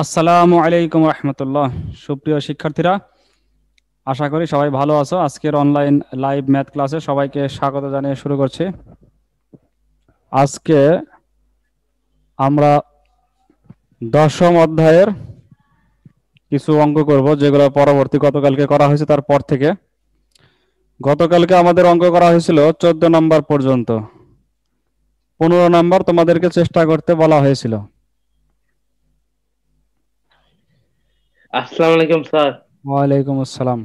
আসসালামু আলাইকুম রহমতুল্লাহ। সুপ্রিয় শিক্ষার্থীরা, আশা করি সবাই ভালো আছো। আজকের অনলাইন লাইভ ম্যাথ ক্লাসে সবাইকে স্বাগত জানিয়ে শুরু করছি। আজকে আমরা 10ম অধ্যায়ের কিছু অঙ্ক করব, যেগুলো পরবর্তী গতকালকে করা হয়েছে। তারপর থেকে গতকালকে আমাদের অঙ্ক করা হয়েছিল 14 নম্বর পর্যন্ত। 15 নম্বর তোমাদেরকে চেষ্টা করতে বলা হয়েছিল। আসসালামু আলাইকুম স্যার। ওয়ালাইকুম আসসালাম।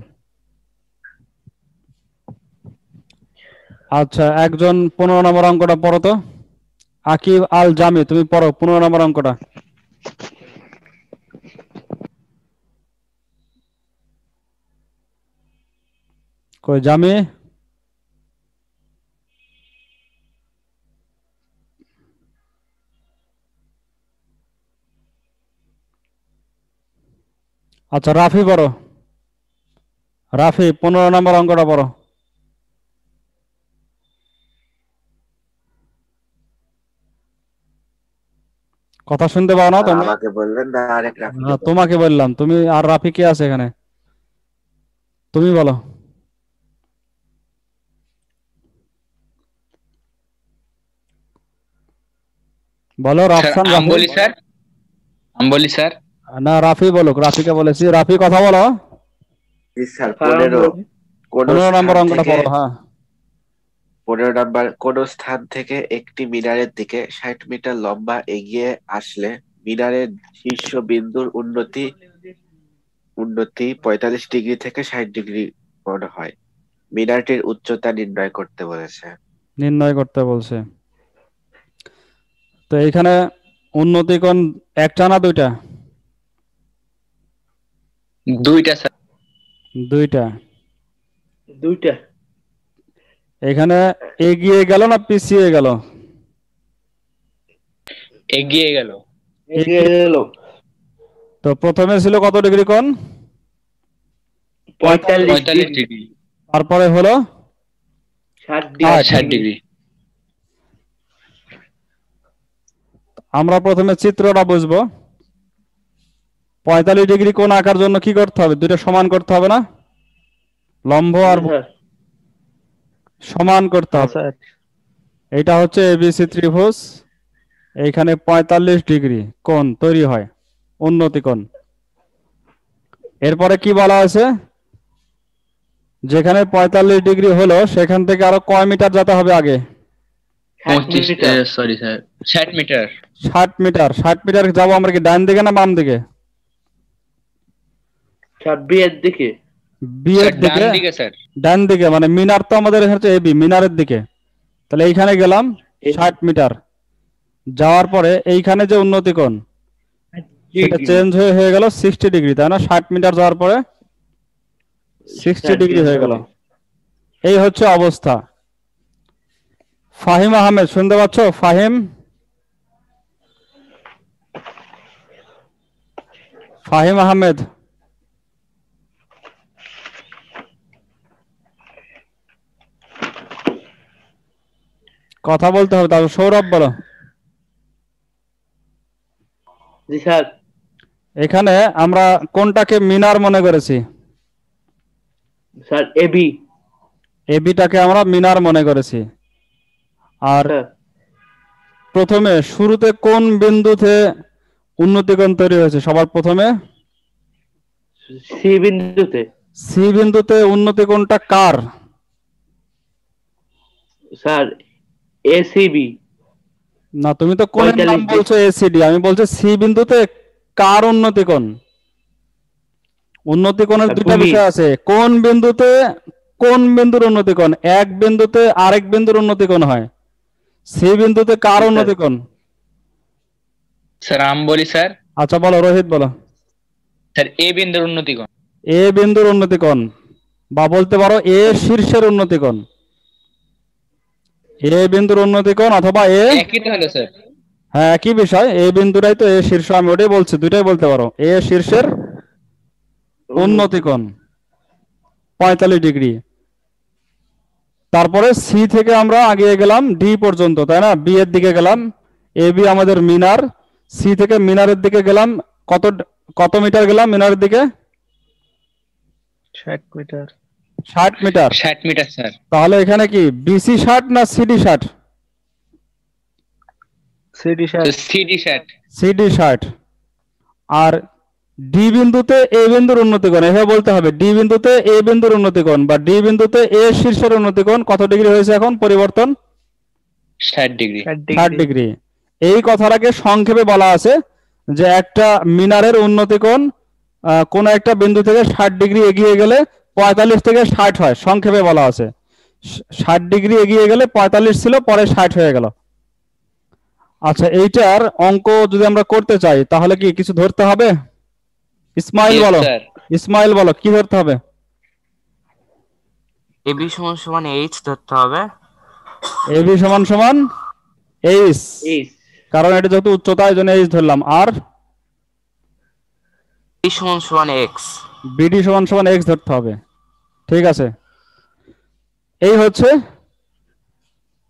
আচ্ছা, একজন 15 নম্বর অঙ্কটা পড়ো তো। আকিব আল জামি, তুমি পড়ো 15 নম্বর অঙ্কটা। কই জামি? আচ্ছা, রাফি পড়ো। রাফি 15 নম্বর অঙ্কটা পড়ো। কথা শুনতে পাও না তোমরা? আমাকে বললেন না, আরেক রাফিকে বললেন। তোমাকে বললাম, তুমি আর রাফি কে আছে এখানে? তুমি বলো। বলো স্যার রাফসান। আমি রাফি বলি স্যার আমি বলি স্যার না, রাফি বলুক। রাফিকে বলেছি। রাফি কথা বলো। জি স্যার, স্যার, 15 কোন 15 নম্বর স্থান অঙ্কটা থেকে পড়ো। হ্যাঁ, 15 নম্বর কোন স্থান থেকে একটি মিনারের দিকে 60 মিটার লম্বা এগিয়ে আসলে মিনারের শীর্ষ বিন্দুর উন্নতি উন্নতি 45 ডিগ্রি থেকে 60 ডিগ্রি কোণ হয়। মিনারটির উচ্চতা নির্ণয় করতে বলেছে। নির্ণয় করতে বলছে। তো এইখানে উন্নতি কোণ একটা না দুইটা? দুইটা স্যার। দুইটা। দুইটা। এখানে এগিয়ে গেল না পিছিয়ে গেল? এগিয়ে গেল। এগিয়ে গেল তো প্রথমে ছিল কত ডিগ্রি কোণ? 45 45 ডিগ্রি। তারপরে হলো 60 60 ডিগ্রি। ডিগ্রি। আমরা প্রথমে চিত্রটা বুঝবো। 45 ডিগ্রি কোণ আঁকার জন্য কি করতে হবে? দুটো সমান করতে হবে না? লম্ব আর স্যার, সমান করতে হ্যাঁ হবে। স্যার। এটা হচ্ছে এবিসি ত্রিভুজ। এইখানে 45 ডিগ্রি কোণ তৈরি হয়, উন্নতি কোণ। এরপরে কি বলা হয়েছে? যেখানে 45 ডিগ্রি হলো সেখান থেকে আরো কয় মিটার যেতে হবে আগে? 60 meter. Sorry sir, 60 meter. 60 meter. 60 meter যাবো আমরা কি ডান দিকে না বাম দিকে? স্যার, বিয়ের দিকে। বিয়ের স্যার ডান দিকে। দিকে স্যার। ডান দিকে মানে মিনার তো আমাদের এখানে হচ্ছে এবি, মিনারের দিকে। তাহলে এইখানে গেলাম 60 মিটার। যাওয়ার পরে এইখানে যে উন্নতি কোণ সেটা চেঞ্জ হয়ে গেল 60 ডিগ্রি, তাই না? 60 মিটার যাওয়ার পরে 60 ডিগ্রি হয়ে গেল। এই হচ্ছে অবস্থা। ফাহিম আহমেদ শুনতে পাচ্ছ? ফাহিম, ফাহিম আহমেদ কথা বলতে হবে। তারপর সৌরভ বলো। জি স্যার। এখানে আমরা কোনটাকে মিনার মনে করেছি? Sir, AB. এবিটাকে আমরা মিনার মনে করেছি। আর স্যার, প্রথমে শুরুতে কোন বিন্দুতে উন্নতি কোণ তৈরি হয়েছে? সবার প্রথমে সি বিন্দুতে। সি বিন্দুতে উন্নতি কোণটা কার? Sir, ACB. না, তুমি তো কোণের নাম 45 বলছো এসিডি, আমি বলছি সি বিন্দুতে কার উন্নতি কোণ? উন্নতি কোণের দুইটা ভূমি। বিষয় আছে। কোন বিন্দুতে কোন বিন্দুর উন্নতি কোণ? এক বিন্দুতে আরেক বিন্দুর উন্নতি কোণ হয়। সি বিন্দুতে কার স্যার। উন্নতি কোণ? স্যার আমি বলি স্যার। আচ্ছা বলো, রোহিত বলো। স্যার এ বিন্দুর উন্নতি কোণ। এ বিন্দুর উন্নতি কোণ, বা বলতে পারো এ শীর্ষের উন্নতি কোণ। এ বিন্দুর উন্নতি কোণ অথবা এ, একই তো হলো স্যার। হ্যাঁ একই বিষয়। এ বিন্দুটাই তো এ শীর্ষ, আমি ওটাই বলছি, দুটাই বলতে পারো। এ শীর্ষের উন্নতি কোণ 45 ডিগ্রি। তারপরে সি থেকে আমরা আগিয়ে গেলাম ডি পর্যন্ত, তাই না? বি এর দিকে গেলাম। এ বি আমাদের মিনার। সি থেকে মিনারের দিকে গেলাম কত কত মিটার গেলাম মিনারের দিকে? 60 মিটার। 60 মিটার। 60 metre sir. তাহলে এখানে কি বিসি 60 না সিডি 60? সিডি 60। সিডি 60। সিডি 60। আর ডি বিন্দুতে এ বিন্দুর উন্নতি কোণ, এভাবে বলতে হবে ডি বিন্দুতে এ বিন্দুর উন্নতি কোণ বা ডি বিন্দুতে এ শীর্ষের উন্নতি কোণ কত ডিগ্রি হয়েছে এখন পরিবর্তন? 60 ডিগ্রি। 60 ডিগ্রি। এই কথাটাকে সংক্ষেপে বলা আছে যে একটা মিনারের উন্নতি কোণ কোন একটা বিন্দু থেকে 60 ডিগ্রি এগিয়ে গেলে 45 থেকে 60 হয়, সংক্ষেপে বলা আছে। 60 ডিগ্রি এগিয়ে গেলে 45 ছিল, পরে 60 হয়ে গেল। আচ্ছা, এইটার অঙ্ক যদি আমরা করতে চাই তাহলে কি কিছু ধরতে হবে? ইসমাইল Yes, বলো, sir. ইসমাইল বলো কি ধরতে হবে? এবি সমান সমান এইচ ধরতে হবে। এবি সমান সমান এইচ, এইচ কারণ এটা যেহেতু উচ্চতা এই জন্য এইচ ধরলাম। আর বি সমান সমান এক্স। বিডি সমান সমান এক্স ধরতে হবে। ঠিক আছে, এই হচ্ছে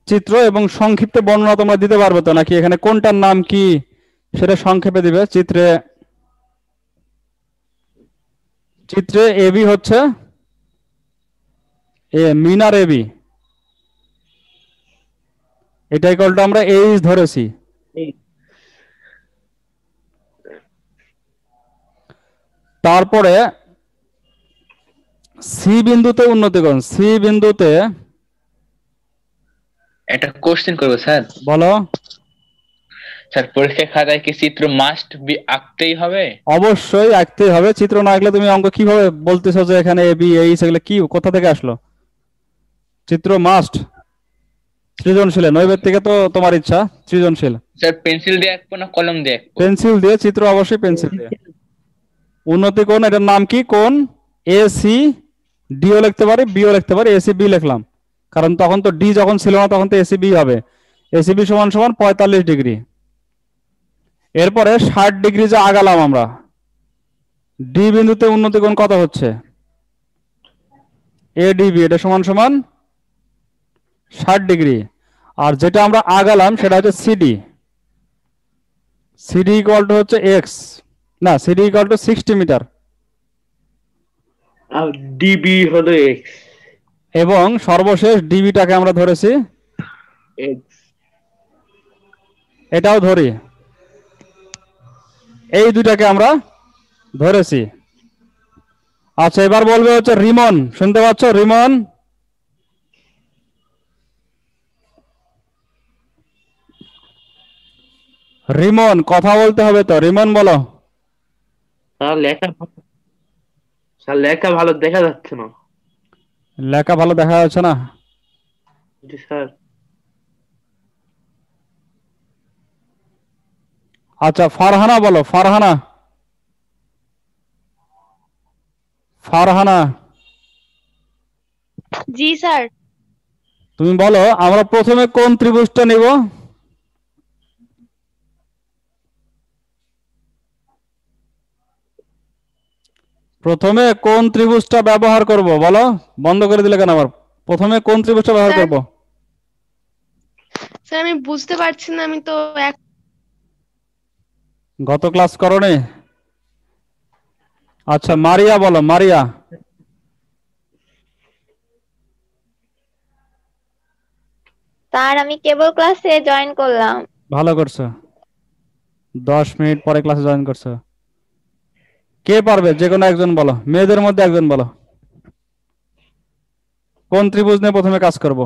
চিত্র। এবং সংক্ষিপ্ত বর্ণনা তোমরা দিতে পারবে তো নাকি? এখানে কোনটার নাম কি সেটা সংক্ষেপে দিবে। চিত্রে এবি হচ্ছে মিনার এবি, এটা ইকুয়ালটা আমরা এইচ ধরেছি। তারপরে সি বিন্দুতে উন্নতি কোণ, সি বিন্দুতে একটা কোশ্চেন করবো স্যার। বলো। স্যার পরীক্ষার খাতায় কি চিত্র মাস্ট বি আঁকতেই হবে? অবশ্যই আঁকতেই হবে। চিত্র না আঁকলে তুমি অঙ্ক কিভাবে বলতেছো যে এখানে এ বি এইচ এগুলো কি কোথা থেকে আসলো? চিত্র মাস্ট। সৃজনশীল নৈবেদ্যিকে তো তোমার ইচ্ছা, সৃজনশীল। স্যার পেন্সিল দিয়ে আঁকবো না কলম দিয়ে আঁকবো? পেন্সিল দিয়ে, চিত্র অবশ্যই পেন্সিল দিয়ে। উন্নতি কোণ, এটার নাম কি? কোণ এ সি ডিও লিখতে পারি, বিও লিখতে পারি, এসি বি লিখলাম কারণ তখন তো ডি যখন ছিল না তখন তো এসি বি হবে। এসি বি সমান সমান 45 ডিগ্রি। এরপরে 60 ডিগ্রি যে আগালাম আমরা, ডি বিন্দুতে উন্নতি কোণ কত হচ্ছে? এডিবি, এটা সমান সমান 60 ডিগ্রি। আর যেটা আমরা আগালাম সেটা হচ্ছে সিডি। সিডি ইকুয়াল টু হচ্ছে এক্স, না সিডি ইকুয়াল টু 60 মিটার। আর ডিবি হলো এক্স। এবং সর্বশেষ ডিবিটাকে আমরা ধরেছি এক্স। এটাও ধরি, এই দুটাকে আমরা ধরেছি। আচ্ছা, এবার বলবে হচ্ছে রিমন, শুনতে পাচ্ছ? রিমন, রিমন কথা বলতে হবে তো। রিমন বলো। স্যার লেখা ভালো দেখা যাচ্ছে না। লেখা ভালো দেখা যাচ্ছে না? জি স্যার। আচ্ছা, ফারহানা বলো। ফারহানা, ফারহানা জি স্যার। তুমি বলো আমরা প্রথমে কোন ত্রিভুজটা নিব? প্রথমে কোন ত্রিভুজটা ব্যবহার করব বলো? বন্ধ করে দিলে কেন আবার? প্রথমে কোন ত্রিভুজটা ব্যবহার করব? স্যার আমি বুঝতে পারছি না, আমি তো গত ক্লাস করোনি? আচ্ছা, মারিয়া বলো। মারিয়া, স্যার আমি কেবল ক্লাসে জয়েন করলাম। ভালো করছো, 10 মিনিট পরে ক্লাসে জয়েন করছো। কে পারবে? যে কোনো একজন বলো, মেয়েদের মধ্যে একজন বলো কোন ত্রিভুজ নিয়ে প্রথমে কাজ করব?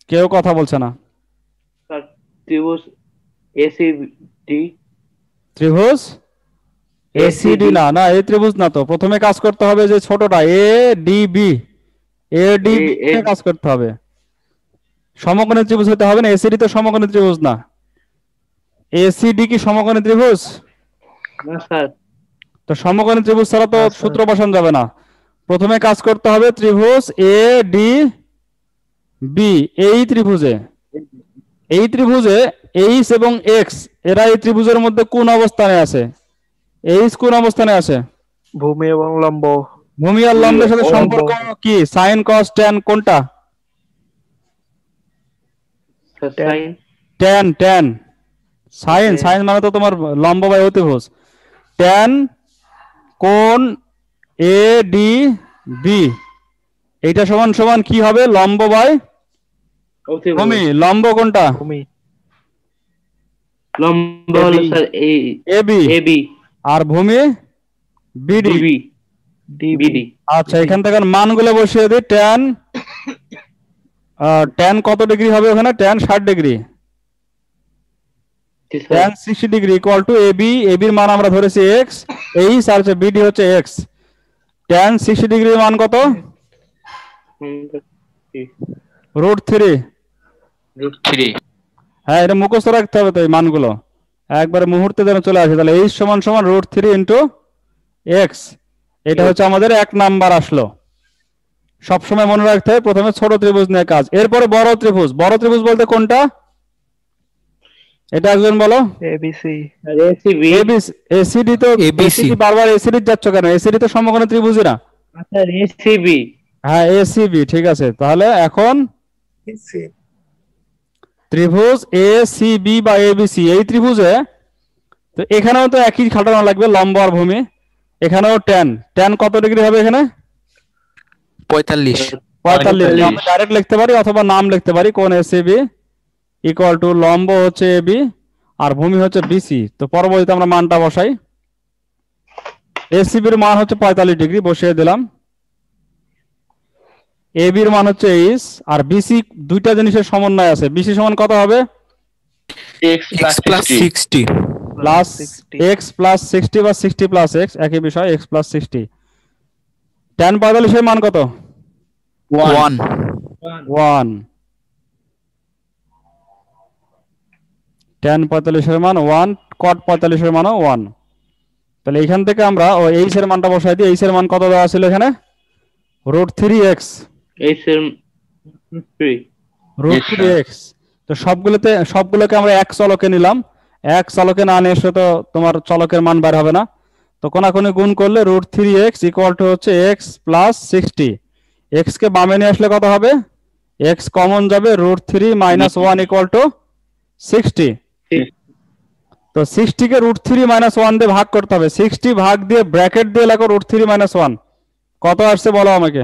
কেউ কথা বলছে না। স্যার ত্রিভুজ এসিডি। ত্রিভুজ এসিডি না, না এই ত্রিভুজ না তো। প্রথমে কাজ করতে হবে যে ছোটটা A D B, A D B নিয়ে কাজ করতে হবে। সমকোণী ত্রিভুজ হতে হবে না, এসিডি তো সমকোণী ত্রিভুজ না। এসিডি কি সমকোণী ত্রিভুজ? না স্যার। তো সমকোণী ত্রিভুজ ছাড়া তো সূত্র বসানো যাবে না। প্রথমে কাজ করতে হবে ত্রিভুজ এ ডি বি। এই ত্রিভুজে এইচ এবং এক্স এরা এই ত্রিভুজের মধ্যে কোন অবস্থানে আছে? এইচ কোন অবস্থানে আছে? ভূমি এবং লম্ব। ভূমি আর লম্বের সাথে সম্পর্ক কি? সাইন কস ট্যান কোনটা? Sir Tan. Sine tan tan sine Okay. Sine মানে তো তোমার লম্ব বাই অতিভুজ ট্যান কোণ এ ডি বি এইটা সমান সমান কি হবে লম্ব বাই অতিভুজ ভূমি লম্ব কোনটা ভূমি লম্বা হলো AB. স্যার এই এ বি এবি আর ভূমি বিডি ডিবি DB. বিডি আচ্ছা এখান থেকে মানগুলো বসিয়ে দিই ট্যান ট্যান কত ডিগ্রি হবে ওখানে ট্যান 60 ডিগ্রি জি sir tan 60 degree equal to AB এবির মান আমরা ধরেছি এক্স এইচ আর হচ্ছে বিডি হচ্ছে এক্স ট্যান 60 ডিগ্রির মান কত √3 √3 হ্যাঁ এটা মুখস্থ রাখতে হবে তো এই মানগুলো একবারে মুহূর্তে যেন চলে আসে তাহলে এইচ সমান সমান √3 ইন্টু এক্স এটা হচ্ছে আমাদের 1 নাম্বার আসলো সবসময় মনে রাখতে হবে প্রথমে ছোট ত্রিভুজ নিয়ে কাজ এরপরে বড় ত্রিভুজ বলতে কোনটা এটা একজন বলো ABC. আর এসিবি এসিডি তো এসিডি বারবার এসিডি যাচ্ছ কেন এসিডি তো সমকোণী ত্রিভুজই না স্যার এসিবি হ্যাঁ এসিবি ঠিক আছে তাহলে এখন ত্রিভুজ এসিবি বা এবিসি এই ত্রিভুজে তো এখানেও তো একই খাটানো লাগবে লম্ব আর ভূমি এখানেও ট্যান কত ডিগ্রি হবে এখানে 45 45 আমরা ডাইরেক্ট লিখতে পারি অথবা নাম লিখতে পারি কোণ এসিবি ইকুয়াল টু লম্ব হচ্ছে এবি আর ভূমি হচ্ছে বিসি তো পরবর্তীতে আমরা মানটা বসাই এসিবির মান হচ্ছে 45 ডিগ্রি বসিয়ে দিলাম এবির মান হচ্ছে এইচ আর বিসি দুইটা জিনিসের সমন্বয় আছে বিসি সমান কত হবে x + 60 প্লাস এক্স প্লাস 60 বা 60 প্লাস এক্স একই বিষয় এক্স প্লাস 60 ট্যান 45 এর মান কত 1 1 ট্যান 45 এর মান 1 কট 45 এর মানও 1 তাহলে এখান থেকে আমরা ওই এইচ এর মানটা বসাই দিই এইচ এর মান কত দেওয়া ছিল এখানে √3x এইচ এর 3 √3x তো সবগুলোকে আমরা এক চলকে নিলাম এক চলকে না নিয়ে এসে তো তোমার চলকের মান বের হবে না তো কোনাকুনি গুণ করলে √3x ইকুয়াল টু হচ্ছে x প্লাস 60 x কে বামে নিয়ে আসলে কত হবে x কমন যাবে √3 মাইনাস 1 ইকুয়াল টু 60 তো 60 কে √3 মাইনাস 1 দিয়ে ভাগ করতে হবে 60 ভাগ দিয়ে ব্র্যাকেট দিয়ে লেখো √3 মাইনাস 1 কত আসছে বলো আমাকে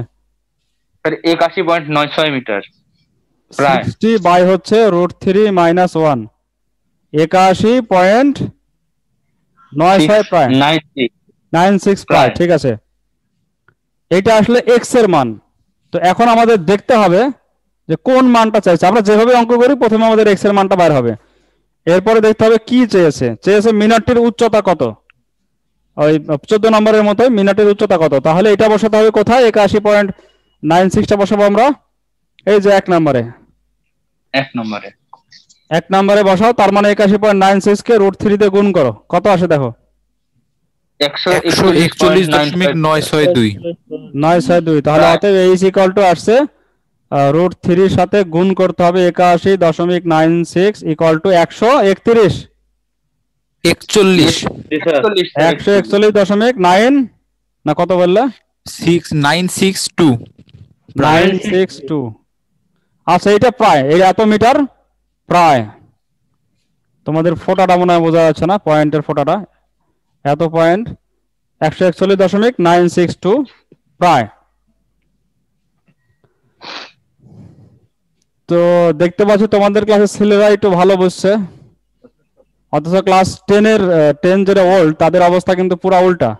স্যার 81.96 মিটার প্রায় 60 বাই হচ্ছে √3 মাইনাস 1 81.96 প্রায় 90 96 প্রায় ঠিক আছে এটা আসলে x এর মান তো এখন আমাদের দেখতে হবে যে কোন মানটা চাইছে আমরা যেভাবে অঙ্ক করি প্রথমে আমাদের x এর মানটা বের হবে এরপরে দেখতে হবে কি চেয়েছে মিনারটির উচ্চতা কত ওই 14 নম্বরের মতো মিনারটির উচ্চতা কত তাহলে এটা বসাতে হবে কোথায় 81.96 টা বসাবো আমরা এই যে 1 নম্বরে 1 নম্বরে বসাও তার মানে 81.96 কে √3 দিয়ে গুণ করো কত আসে দেখো 141.962 তাহলে অতএব h ইকুয়াল টু আসছে √3 এর সাথে গুণ করতে হবে 81.96 ইকুয়াল টু 131 141.9 না কত বললে 6962 962 আচ্ছা এটা প্রায় এই এত মিটার প্রায় তোমাদের ফোঁটাটা মনে হয় বোঝা যাচ্ছে না পয়েন্টের ফোঁটাটা এত পয়েন্ট 141.962 প্রায় তো দেখতে পাচ্ছ তোমাদের ক্লাসের ছেলেরা একটু ভালো বুঝছে অথচ ক্লাস 10 যেটা ওল্ড তাদের অবস্থা কিন্তু পুরো উল্টা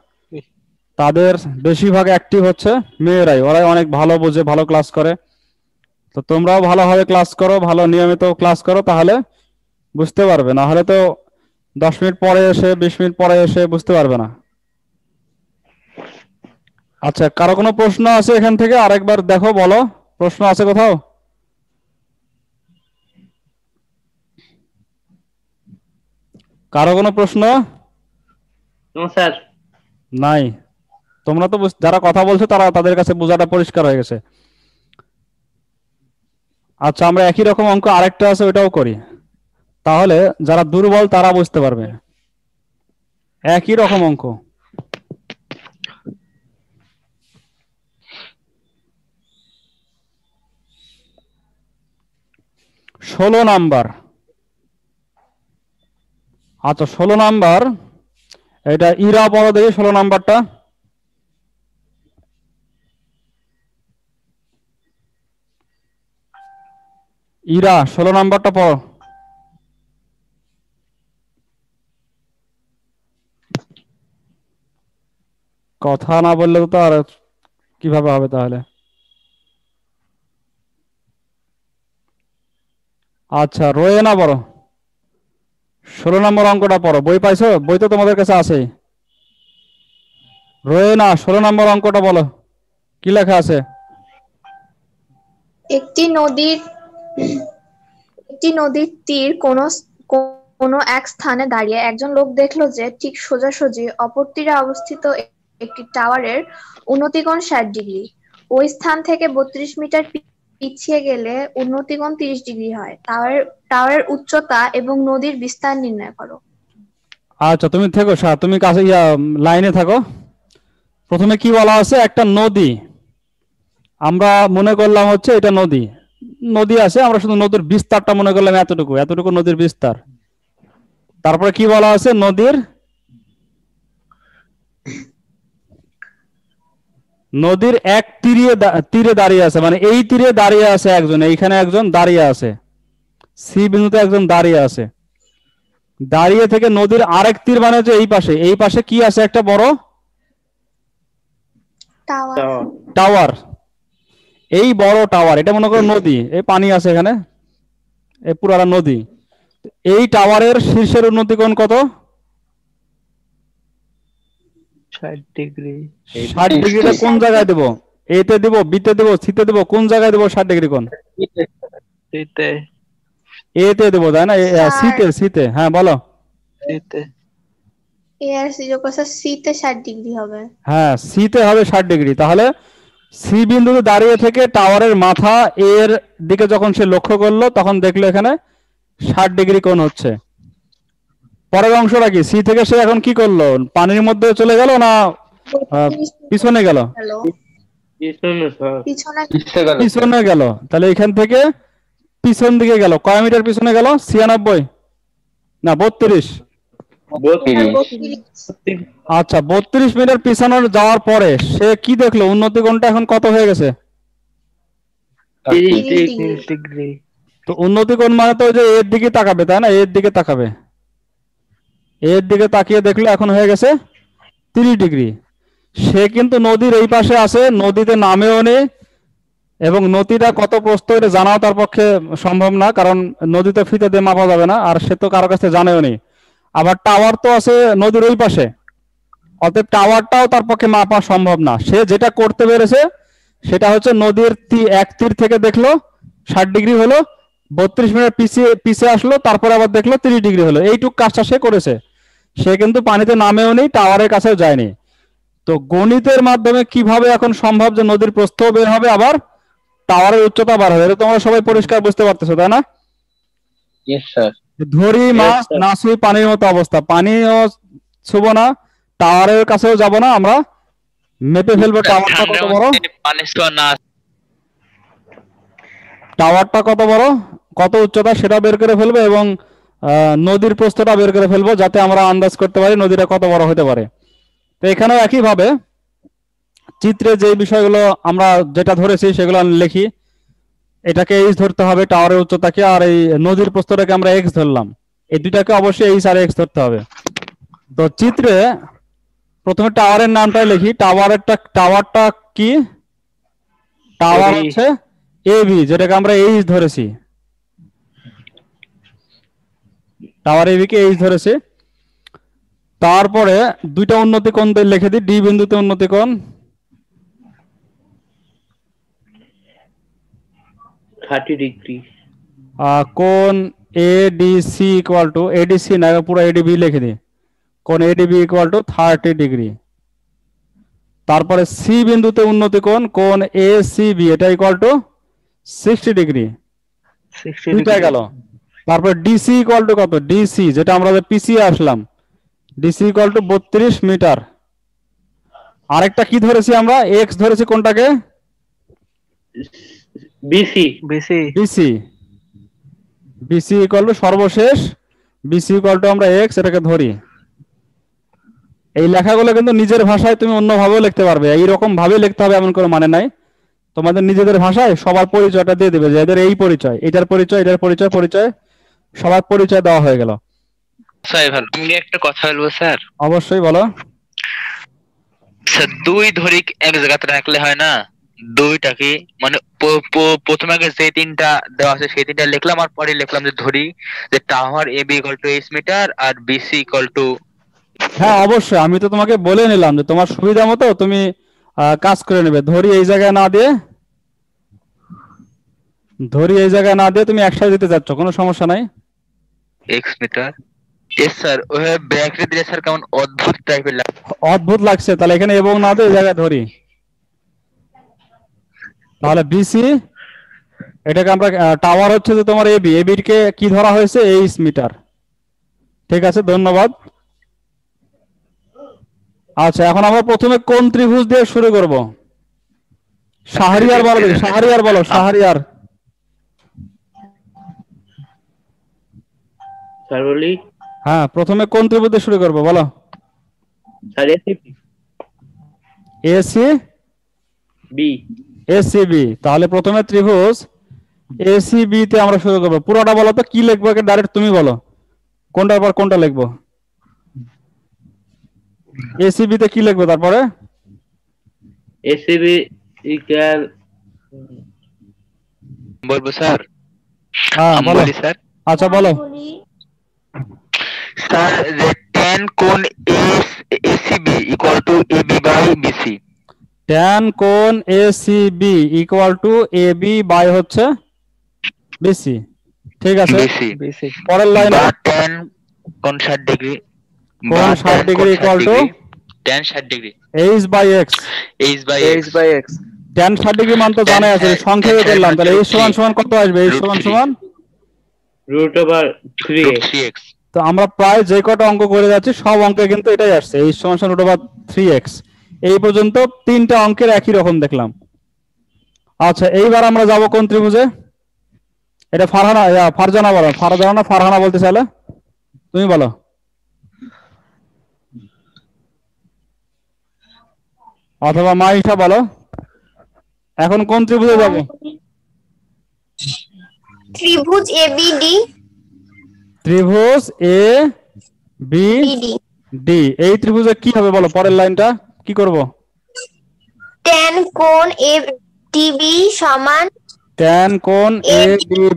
তাদের বেশিরভাগ অ্যাক্টিভ হচ্ছে মেয়েরাই ওরাই অনেক ভালো বোঝে ভালো ক্লাস করে তো তোমরাও ভালোভাবে ক্লাস করো ভালো নিয়মিত ক্লাস করো তাহলে বুঝতে পারবে না হলে তো 10 মিনিট পরে এসে 20 মিনিট পরে এসে বুঝতে পারবে না আচ্ছা কারো কোনো প্রশ্ন আছে এখান থেকে আরেকবার দেখো বলো প্রশ্ন আছে কোথাও কারো কোনো প্রশ্ন স্যার নাই তোমরা তো যারা কথা বলছো তারা তাদের কাছে বোঝাটা পরিষ্কার হয়ে গেছে আচ্ছা আমরা একই রকম অঙ্ক আরেকটা আছে ওটাও করি তাহলে যারা দুর্বল তারা বুঝতে পারবে একই রকম অঙ্ক 16 নাম্বার। আচ্ছা 16 নাম্বার, এটা ইরা পড়ো দেখি 16 নাম্বারটা। ইরা 16 নাম্বারটা পড়ো। কথা না বললে তো আর কিভাবে হবে তাহলে? আচ্ছা রয়ে না পড়ো, 16 নম্বর অঙ্কটা পড়ো। বই পাইছো? বই তো তোমাদের কাছে আছে। রয়ে না 16 নম্বর অঙ্কটা বলো, কি লেখা আছে? একটি নদীর তীর কোনো এক স্থানে দাঁড়িয়ে একজন লোক দেখলো যে ঠিক সোজাসুজি অপর তীরে অবস্থিত একটি টাওয়ারের উন্নতিকোণ 60°। ওই স্থান থেকে 32 মিটার পিছিয়ে গেলে উন্নতিকোণ 30° হয়। টাওয়ারের উচ্চতা এবং নদীর বিস্তার নির্ণয় করো। আচ্ছা তুমি থেকো, তুমি কাছে লাইনে থাকো। প্রথমে কি বলা আছে? একটা নদী, আমরা মনে করলাম হচ্ছে এটা নদী। নদী আছে, আমরা শুধু নদীর বিস্তারটা মনে করলাম এতটুকু, এতটুকু নদীর বিস্তার। তারপরে কি বলা আছে? নদীর এক তীরে দাঁড়িয়ে আছে, মানে এই তীরে দাঁড়িয়ে আছে একজন, এইখানে একজন দাঁড়িয়ে আছে, সি বিন্দুতে একজন দাঁড়িয়ে আছে। দাঁড়িয়ে থেকে নদীর আরেক তীর মানে হচ্ছে এই পাশে কি আছে? একটা বড় টাওয়ার। এই বড় টাওয়ার, এটা মনে করো নদী, এই পানি আছে এখানে, এই পুরাটা নদী। এই টাওয়ারের শীর্ষের উন্নতিকোণ কত? 60°। 60°টা কোন জায়গায় দেব? এ তে দেব, বি তে দেব, সি তে দেব? কোন জায়গায় দেব 60° কোণ? এ তে দেব, তাই না? সি তে। হ্যাঁ বলো। এ আর সি যোগ করলে সি তে 60° হবে। হ্যাঁ সি তে হবে 60°। তাহলে সি বিন্দুতে দাঁড়িয়ে থেকে টাওয়ারের মাথা এর দিকে যখন সে লক্ষ্য করলো, তখন দেখলো এখানে 60° কোণ হচ্ছে। পরের অংশটা কি? সি থেকে সে এখন কি করলো? পানির মধ্যে চলে গেল না পিছনে গেল? পিছনে গেল। তাহলে এখান থেকে পিছন দিকে গেল। কয় মিটার পিছনে গেল? 96 না 32? আচ্ছা 32 মিটার পিছনে যাওয়ার পরে সে কি দেখলো? উন্নতিকোণটা এখন কত হয়ে গেছে? 30°। তো উন্নতিকোণ মানে তো যে এর দিকে তাকাবে, তাই না? এর দিকে তাকাবে, এর দিকে তাকিয়ে দেখলো এখন হয়ে গেছে 30°। সে কিন্তু নদীর এই পাশে আছে, নদীতে নামেও নেই, এবং নদীটা কত প্রস্থ এটা জানাও তার পক্ষে সম্ভব না, কারণ নদীতে ফিতে দিয়ে মাপা যাবে না, আর সে তো কারো কাছে জানেও নেই। আবার টাওয়ার তো আছে নদীর ওই পাশে, অতএব টাওয়ারটাও তার পক্ষে মাপা সম্ভব না। সে যেটা করতে পেরেছে সেটা হচ্ছে নদীর এক তীর থেকে দেখলো 60° হলো, 32 মিটার পিছিয়ে আসলো, তারপরে আবার দেখলো 30° হলো। এইটুক কাজটা সে করেছে। সে কিন্তু পানিতে নামেও নেই, টাওয়ারের কাছেও যায়নি। তো গণিতের মাধ্যমে কিভাবে এখন সম্ভব যে নদীর প্রস্থও বের হবে আবার টাওয়ারের উচ্চতা বার হবে? এটা তোমরা সবাই পরিষ্কার বুঝতে পারতেছো, তাই না? ধরি মাছ না ছুঁই পানির মতো অবস্থা, পানিও ছুবো না, টাওয়ারের কাছেও যাব না, আমরা মেপে ফেলবো টাওয়ারটা কত বড়, টাওয়ারটা কত বড়, কত উচ্চতা সেটা বের করে ফেলবো, এবং নদীর প্রস্থটা বের করে ফেলবো, যাতে আমরা আন্দাজ করতে পারি নদীটা কত বড় হতে পারে। তো এখানেও একইভাবে চিত্রে যে বিষয়গুলো আমরা যেটা ধরেছি সেগুলো লিখি। এটাকে এইচ ধরতে হবে, টাওয়ারের উচ্চতাকে, আর এই নদীর প্রস্থটাকে আমরা এক্স ধরলাম। এই দুইটাকে অবশ্যই এইচ আর এক্স ধরতে হবে। তো চিত্রে প্রথমে টাওয়ারের নামটাই লিখি। টাওয়ারটা কি? টাওয়ার হচ্ছে এ বি, যেটাকে আমরা এইচ ধরেছি। Tower A B K H ধরেছি। তারপরে দুইটা উন্নতি কোণ লিখে দিই। ডি বিন্দুতে উন্নতি কোণ 30°। কোণ এডিসি ইকুয়াল টু, এডিসি না পুরো এডিবি লিখে দিই, কোণ এডিবি ইকুয়াল টু 30°। তারপরে সি বিন্দুতে উন্নতি কোণ এসিবি, এটা ইকুয়াল টু 60°। দুইটা গেল। তারপরে ডিসি ইকুয়াল টু কত? ডিসি, যেটা আমরা পিছিয়ে আসলাম, ডিসি ইকুয়াল টু 32 মিটার। আরেকটা কি ধরেছি আমরা? এক্স ধরেছি। কোনটাকে? BC. BC. BC equal to সর্বশেষ, বিসি ইকুয়াল টু আমরা এক্স, এটাকে ধরি। এই লেখাগুলো কিন্তু নিজের ভাষায় তুমি অন্যভাবেও লিখতে পারবে, এইরকম ভাবে লিখতে হবে এমন কোনো মানে নাই। তোমাদের নিজেদের ভাষায় সবার পরিচয়টা দিয়ে দিবে যে এদের এই পরিচয়, এটার পরিচয়, এটার পরিচয়, পরিচয় সবার পরিচয় দেওয়া হয়ে গেল। স্যার ভালো, আমি একটা কথা বলবো স্যার। অবশ্যই বলো। স্যার 2 ধরি এক জায়গাতে রাখলে হয় না, দুইটাকে মানে প্রথমে আগে যে তিনটা দেওয়া আছে সেই তিনটা লিখলাম, আর পরে লিখলাম যে ধরি যে tower A B equal to H meter আর বিসি ইকুয়াল টু। হ্যাঁ অবশ্যই, আমি তো তোমাকে বলে নিলাম যে তোমার সুবিধা মতো তুমি কাজ করে নেবে। ধরি এই জায়গায় না দিয়ে, ধরি এই জায়গায় না দিয়ে তুমি একসাথে দিতে যাচ্ছ, কোনো সমস্যা নাই। X meter. এস স্যার, ওই ব্র্যাকেট দিলে স্যার কেমন অদ্ভুত টাইপের লাগে। অদ্ভুত লাগছে, তাহলে এখানে এবং না দিয়ে এই জায়গায় ধরি। তাহলে বিসি, এটাকে আমরা টাওয়ার হচ্ছে যে তোমার এবি, এবির কে কি ধরা হয়েছে, এইচ মিটার। ঠিক আছে, ধন্যবাদ। আচ্ছা, এখন আমরা প্রথমে কোন ত্রিভুজ দিয়ে শুরু করব? শাহরিয়ার বলো, শাহরিয়ার বলো, শাহরিয়ার। স্যার বলি, হ্যাঁ, প্রথমে কোন ত্রিভুজ দিয়ে শুরু করব বলো? Sir ACP AC B. ACB. তাহলে প্রথমে ত্রিভুজ এসিবি তে আমরা শুরু করব। পুরোটা বলো তো, কি লিখবো আগে ডাইরেক্ট তুমি বলো, কোনটার পর কোনটা লিখবো? এসিবি তে কি লিখবো তারপরে? এসিবি ইকুয়াল, বলবো স্যার? হ্যাঁ আমি বলো। বলি স্যার। আচ্ছা বলো। স্যার যে tan কোণ ACB equal to AB by BC. tan কোণ ACB equal to AB by হচ্ছে বিসি। ঠিক আছে, বিসি। পরের লাইনে বা tan কোণ 60 ডিগ্রি, কোণ 60 degree equal to tan 60 degree H by X. H by X. tan 60 degree মান তো জানাই আছে, সংক্ষেপে করলাম। তাহলে এইচ সমান সমান কত আসবে? এইচ সমান সমান √3x। তো আমরা প্রায় যে কটা অঙ্ক করে যাচ্ছি সব অঙ্কে কিন্তু এটাই আসছে, এইচ সমান সমান √3x। এই পর্যন্ত তিনটা অঙ্কের একই রকম দেখলাম। আচ্ছা, এইবার আমরা যাব কোন ত্রিভুজে? এটা ফারহানা, ফারজানা বলো। ফারজানা না ফারহানা বলতে চাইলে তুমি বলো। অথবা মাইশা বলো। এখন কোন ত্রিভুজে যাব? ত্রিভুজ এবিডি। ত্রিভুজ এ বি বিডি। ডি। এই ত্রিভুজে কি হবে বলো? পরের লাইনটা কি করব? tan কোণ এডিবি সমান tan কোণ A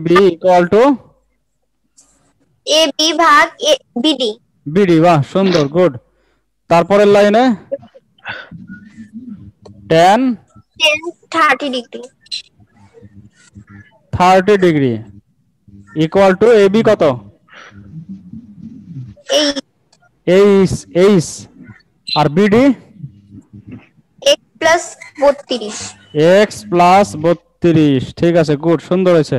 B equal to AB ভাগ বিডি। বিডি। বাহ, সুন্দর, গুড। তারপরের লাইনে tan 30 degree 30 degree equal to AB কত? এইচ। এইচ আর BD x plus 32। X plus 32। ঠিক আছে, গুড, সুন্দর হয়েছে,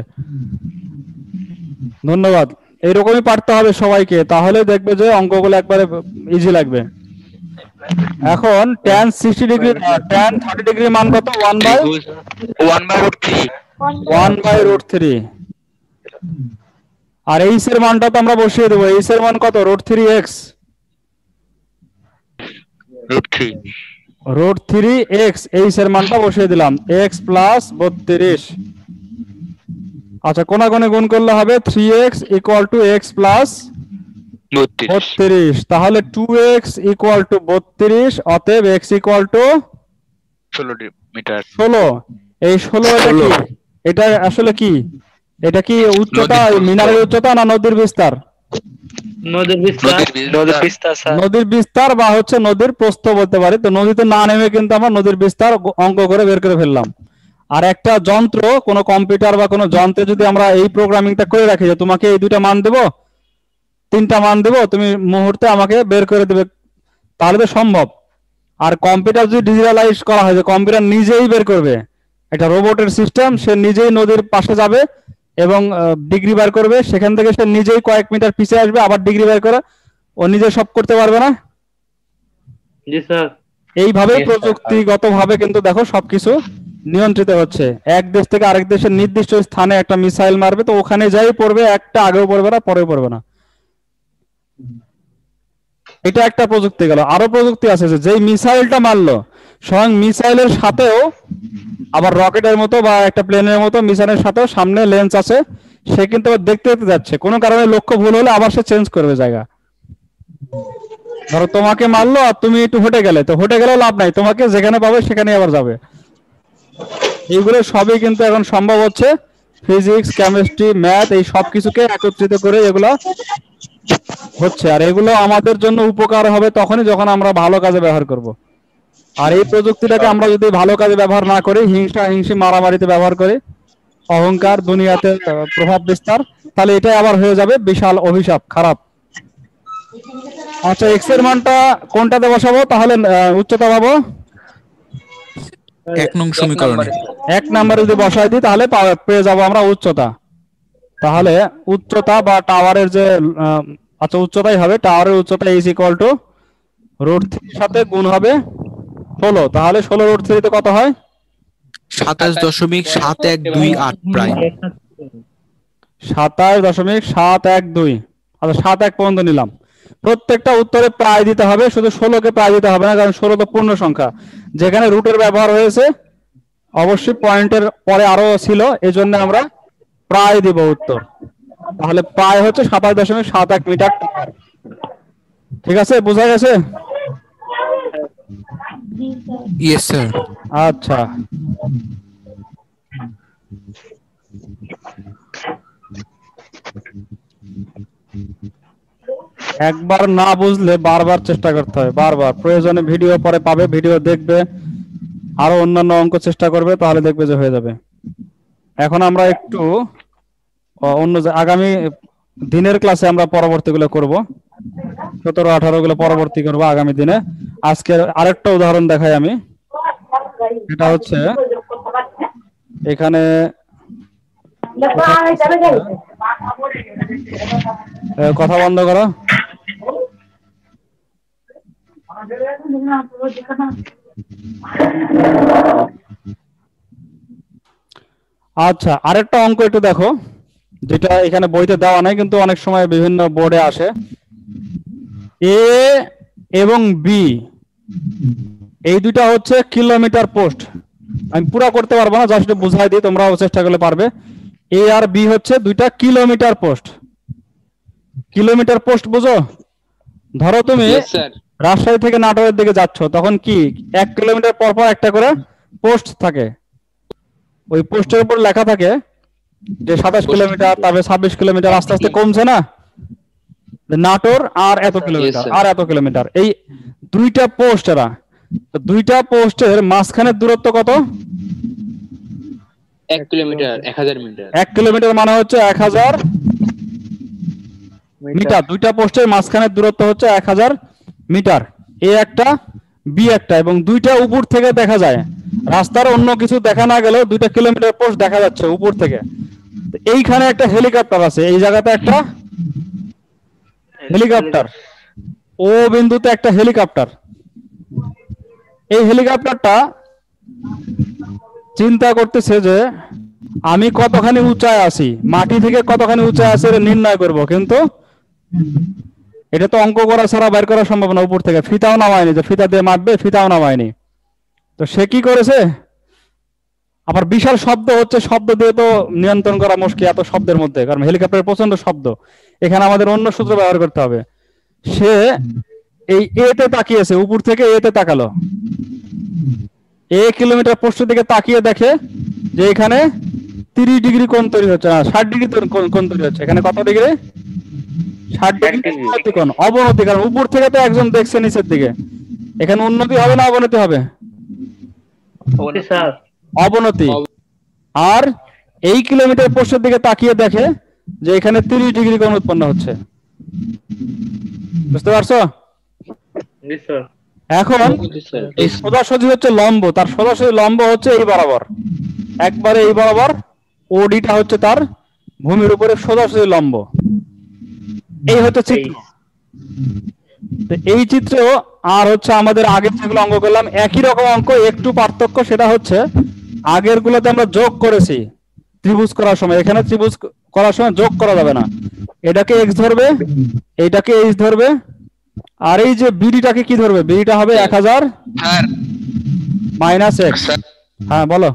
ধন্যবাদ। এইরকমই পারতে হবে সবাইকে, তাহলে দেখবে যে অঙ্কগুলো একবারে ইজি লাগবে। এখন tan 60 ডিগ্রি, tan 30 ডিগ্রি মান কত? 1/√3। আর এইচ এর মানটা তো আমরা বসিয়ে দেবো। এইচ এর মান কত? √3x। √3x, এইচ এর মানটা বসিয়ে দিলাম, x প্লাস 32। আচ্ছা, কোনাকুনি গুণ করলে হবে 3x equal to x plus 32। তাহলে 2x ইকুয়াল টু 32, অতএব x ইকুয়াল টু 16 মিটার। 16। এই 16 এটা কি? এটা আসলে কি? এটা কি উচ্চতা, মিনারের উচ্চতা না নদীর বিস্তার? নদীর বিস্তার। নদীর বিস্তার বা হচ্ছে নদীর প্রস্থ বলতে পারি। তো নদীতে না নেমে কিন্তু আমরা নদীর বিস্তার অঙ্ক করে বের করে ফেললাম। আর একটা যন্ত্র, কোনো কম্পিউটার বা কোনো যন্ত্রে যদি আমরা এই প্রোগ্রামিংটা করে রাখি যে তোমাকে এই দুইটা মান দেবো, তিনটা মান দেবো, তুমি মুহূর্তে আমাকে বের করে দেবে, তাহলে তো সম্ভব। আর কম্পিউটার যদি ডিজিটালাইজ করা হয়, যে কম্পিউটার নিজেই বের করবে, একটা রোবটের সিস্টেম, সে নিজেই নদীর পাশে যাবে এবং ডিগ্রি বের করবে, সেখান থেকে সে নিজেই কয়েক মিটার পিছিয়ে আসবে, আবার ডিগ্রি বের করে ও নিজে সব করতে পারবে না? জি স্যার। এইভাবে প্রযুক্তিগতভাবে কিন্তু দেখো সবকিছু নিয়ন্ত্রিত হচ্ছে। এক দেশ থেকে আরেক দেশের নির্দিষ্ট স্থানে একটা মিসাইল মারবে, তো ওখানে যাই পড়বে, একটা আগেও পড়বে না পরেও পড়বে না। এটা একটা প্রযুক্তি গেল। আরো প্রযুক্তি আছে যে যেই মিসাইলটা মারলো স্বয়ং মিসাইলের সাথেও আবার রকেটের মতো বা একটা প্লেনের মতো মিসাইলের সাথেও সামনে লেন্স আছে, সে কিন্তু আবার দেখতে দেখতে যাচ্ছে, কোনো কারণে লক্ষ্য ভুল হলে আবার সে চেঞ্জ করবে জায়গা। ধরো তোমাকে মারলো আর তুমি একটু হেঁটে গেলে, তো হেঁটে গেলেও লাভ নাই, তোমাকে যেখানে পাবে সেখানে আবার যাবে। এইগুলো সবই কিন্তু এখন সম্ভব হচ্ছে ফিজিক্স, কেমিস্ট্রি, ম্যাথ এই সব কিছুকে একত্রিত করে এগুলো হচ্ছে। আর এগুলো আমাদের জন্য উপকার হবে তখনই যখন আমরা ভালো কাজে ব্যবহার করব। আর এই প্রযুক্তিটাকে আমরা যদি ভালো কাজে ব্যবহার না করি, হিংসা হিংসি মারামারিতে ব্যবহার করি, অহংকার, দুনিয়াতে প্রভাব বিস্তার, তাহলে এটাই আবার হয়ে যাবে বিশাল অভিশাপ, খারাপ। আচ্ছা, এক্স এর মানটা কোনটাতে বসাবো তাহলে উচ্চতা পাবো? 1 নং সমীকরণে 1 নম্বরে যদি বসাই দিই তাহলে পেয়ে যাবো আমরা উচ্চতা। তাহলে উচ্চতা বা টাওয়ারের যে আচ্ছা উচ্চতাই হবে, টাওয়ারের উচ্চতা ইজ ইকুয়াল টু √3 সাথে গুণ হবে 16। তাহলে 16 √3 তে কত হয়? 27.7128 প্রায়। 27.712। আচ্ছা 71 পর্যন্ত নিলাম। প্রত্যেকটা উত্তরে প্রায় দিতে হবে, শুধু 16 কে প্রায় দিতে হবে না, কারণ 16 তো পূর্ণ সংখ্যা। যেখানে রুটের ব্যবহার হয়েছে অবশ্যই পয়েন্টের পরে আরো ছিল, এজন্য আমরা প্রায় দিব উত্তর। তাহলে প্রায় হচ্ছে 27.71 মিটার। ঠিক আছে, বোঝা গেছে? Yes sir. আচ্ছা, একবার না বুঝলে বারবার চেষ্টা করতে হয়, বারবার। প্রয়োজনে ভিডিও পরে পাবে, ভিডিও দেখবে, আরো অন্যান্য অঙ্ক চেষ্টা করবে, তাহলে দেখবে যে হয়ে যাবে। এখন আমরা একটু অন্য আগামী দিনের ক্লাসে আমরা পরবর্তীগুলো করব, 17, 18 গুলো পরবর্তী করবো আগামী দিনে। আজকে আরেকটা উদাহরণ দেখাই আমি। এটা হচ্ছে এখানে কথা বন্ধ করো। আচ্ছা, আরেকটা অঙ্ক একটু দেখো, যেটা এখানে বইতে দেওয়া নাই কিন্তু অনেক সময় বিভিন্ন বোর্ডে আসে। এ এবং বি এই দুইটা হচ্ছে কিলোমিটার পোস্ট। আমি পুরা করতে পারবো না, জাস্ট বুঝাই দিই, তোমরাও চেষ্টা করলে পারবে। এ আর বি হচ্ছে দুইটা কিলোমিটার পোস্ট। কিলোমিটার পোস্ট বুঝো? ধরো তুমি রাজশাহী থেকে নাটোরের দিকে যাচ্ছ, তখন কি 1 কিলোমিটার পর পর একটা করে পোস্ট থাকে। ওই পোস্টের উপর লেখা থাকে যে 27 কিলোমিটার, তারপরে 26 কিলোমিটার, আস্তে আস্তে কমছে না, নাটোর আর এত কিলোমিটার আর এত কিলোমিটার। এই দুইটা পোস্ট, এরা দুইটা পোস্টের মাঝখানের দূরত্ব কত? 1 কিলোমিটার, 1000 মিটার। 1 কিলোমিটার মানে হচ্ছে 1000 মিটার। দুইটা পোস্টের মাঝখানের দূরত্ব হচ্ছে 1000 মিটার। এ একটা, বি একটা, এবং দুইটা উপর থেকে দেখা যায়। রাস্তার অন্য কিছু দেখা না গেলেও 2 কিলোমিটার পোস্ট দেখা যাচ্ছে উপর থেকে। এইখানে একটা হেলিকপ্টার আছে, এই জায়গাতে একটা হেলিকপ্টার, ও বিন্দুতে একটা হেলিকপ্টার। এই হেলিকপ্টারটা চিন্তা করতেছে যে আমি কতখানি উঁচায় আছি, মাটি থেকে কতখানি উঁচায় আছে এটা নির্ণয় করব, কিন্তু এটা তো অঙ্ক করা ছাড়া বের করা সম্ভব না। উপর থেকে ফিতাও নামায়নি, যে ফিতা দিয়ে মাপবে, ফিতাও নামায়নি। তো সে কি করেছে, আবার বিশাল শব্দ হচ্ছে, শব্দ দিয়ে তো নিয়ন্ত্রণ করা মুশকিল এত শব্দের মধ্যে, কারণ হেলিকপ্টারের প্রচন্ড শব্দ। এখানে আমাদের অন্য সূত্র ব্যবহার করতে হবে। সে এই এতে তাকিয়েছে, উপর থেকে এতে তাকালো, এ কিলোমিটার পোস্টের দিকে তাকিয়ে দেখে যে এখানে 30 ডিগ্রি কোণ তৈরি হচ্ছে, না 60 ডিগ্রি কোণ তৈরি হচ্ছে। এখানে কত ডিগ্রি? 60 ডিগ্রি কোণ, অবনতি। কারণ উপর থেকে তো একজন দেখছে নিচের দিকে, এখানে উন্নতি হবে না অবনতি হবে? অবনতি। আর এই কিলোমিটার পোস্টের দিকে তাকিয়ে দেখে যে এখানে 30 ডিগ্রি কোণ উৎপন্ন হচ্ছে। বুঝতে পারছো? এখন এই সোজাসুজি হচ্ছে লম্ব, তার সোজাসুজি লম্ব হচ্ছে এই বরাবর, একবারে এই বরাবর। ওডিটা হচ্ছে তার ভূমির উপরে সোজাসুজি লম্ব। এই হচ্ছে চিত্র। এই চিত্রেও আর হচ্ছে আমাদের আগে যেগুলো অঙ্ক করলাম একই রকম অঙ্ক, একটু পার্থক্য, সেটা হচ্ছে আগের গুলোতে আমরা যোগ করেছি ত্রিভুজ করার সময়, এখানে ত্রিভুজ করার সময় যোগ করা যাবে না। এটাকে x ধরবে, এইটাকে h ধরবে, আর এই যে বিডিটাকে কি ধরবে? বিডিটা হবে 1000 স্যার মাইনাস x। হ্যাঁ বলো।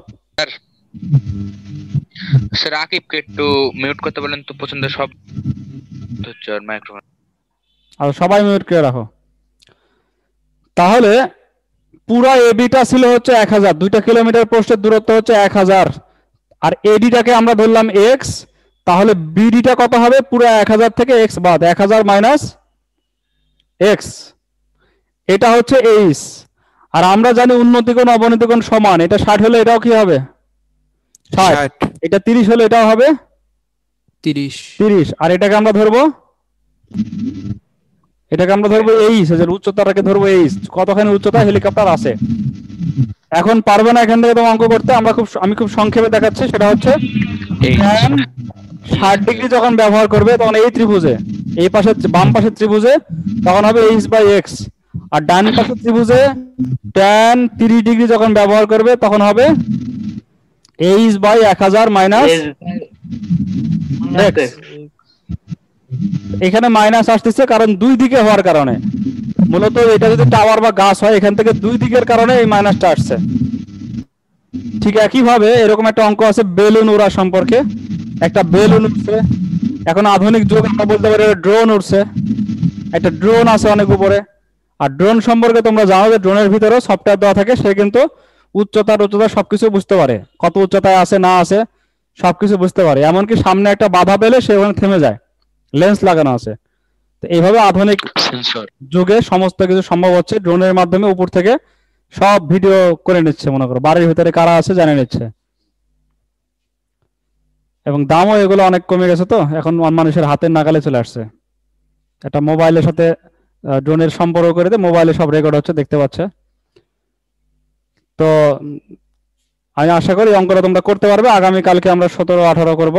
স্যার আকিবকে একটু মিউট করতে বলেন তো, পছন্দের সব হচ্ছে আর মাইক্রোফোন। আর সবাই মিউট করে রাখো। তাহলে পুরা এবিটা ছিল হচ্ছে 1000, 2 কিলোমিটার প্রস্থের দূরত্ব হচ্ছে 1000, আর এডিটাকে আমরা ধরলাম x। তাহলে বিডিটা কত হবে? পুরো 1000 থেকে x বাদ, 1000 মাইনাস x, এটা হচ্ছে h। আর আমরা জানি উন্নতি কোণ অবনতি কোণ সমান, এটা 60 হলে এটাও কি হবে 60, 60 এটা 30 হলে এটাও হবে 30 আর এটাকে আমরা ধরবো h, এর উচ্চতাটাকে ধরবো h। কতখানি উচ্চতা হেলিকপ্টার আছে? এখন পারবে না এখান থেকে তোমার অঙ্ক করতে, আমি খুব সংক্ষেপে দেখাচ্ছি। সেটা হচ্ছে tan 60 ডিগ্রি যখন ব্যবহার করবে তখন এই ত্রিভুজে, এই পাশে বাম পাশের ত্রিভুজে তখন হবে h/x, আর ডান পাশের ত্রিভুজে tan 30 ডিগ্রি যখন ব্যবহার করবে তখন হবে h/1000 মাইনাস x। এখানে মাইনাস আসতেছে কারণ দুই দিকে হওয়ার কারণে। মূলত এটা যদি টাওয়ার বা গাছ হয়, এখান থেকে দুই দিকের কারণে এই মাইনাসটা আসছে। ঠিক একইভাবে এরকম একটা অঙ্ক আছে বেলুন উড়া সম্পর্কে। একটা বেলুন উঠছে, এখন আধুনিক যুগ আমরা বলতে পারি ড্রোন উঠছে, একটা ড্রোন আছে অনেক উপরে। আর ড্রোন সম্পর্কে তোমরা জানো যে ড্রোনের ভিতরেও সফটওয়্যার দেওয়া থাকে, সে কিন্তু উচ্চতা সবকিছু বুঝতে পারে, কত উচ্চতায় আছে না আছে সবকিছু বুঝতে পারে। এমনকি সামনে একটা বাধা পেলে সে ওখানে থেমে যায়, লেন্স লাগানো আছে। তো এইভাবে আধুনিক যুগে সমস্ত কিছু সম্ভব হচ্ছে ড্রোনের মাধ্যমে। উপর থেকে সব ভিডিও করে নিচ্ছে, মনে করো বাড়ির ভিতরে কারা আছে জানে নিচ্ছে। এবং দামও এগুলো অনেক কমে গেছে, তো এখন মানুষের হাতের নাগালে চলে আসছে। একটা মোবাইলের সাথে ড্রোনের সম্পর্ক করে দিয়ে মোবাইলে সব রেকর্ড হচ্ছে, দেখতে পাচ্ছে। তো আমি আশা করি অঙ্কটা তোমরা করতে পারবে। আগামীকালকে আমরা 17-18 করব,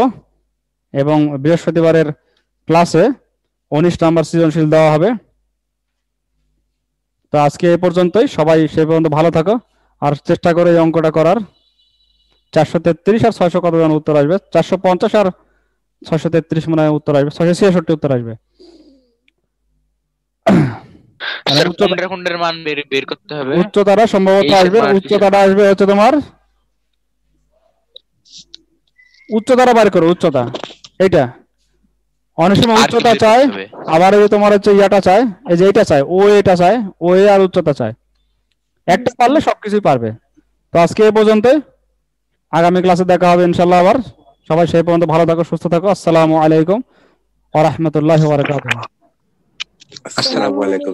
এবং বৃহস্পতিবারের ক্লাসে 19 নাম্বার সৃজনশীল দেওয়া হবে। তো আজকে এই পর্যন্তই, সবাই সেই পর্যন্ত ভালো থাকো, আর চেষ্টা করে এই অঙ্কটা করার। 433 আর 600 কত জন উত্তর আসবে? 450 আর 633 মনে হয় উত্তর আসবে, 666 উত্তর আসবে। কুন্ডের মান বের করতে হবে। উচ্চতাটা সম্ভবত আসবে, উচ্চতাটা আসবে হচ্ছে তোমার, উচ্চতাটা বের করো। উচ্চতা এইটা অনেক সময় উচ্চতা চায়, আবার এই তোমার হচ্ছে ইয়াটা চায়, এই যে এইটা চায়, ও এটা চায়, ও আর উচ্চতা চায়। একটা পারলে সবকিছুই পারবে। তো আজকে এই পর্যন্তই, আগামী ক্লাসে দেখা হবে ইনশাআল্লাহ আবার। সবাই সেই পর্যন্ত ভালো থাকো, সুস্থ থাকো। আসসালামু আলাইকুম ওয়া রাহমাতুল্লাহি ওয়া বারাকাতুহু। আসসালামু আলাইকুম।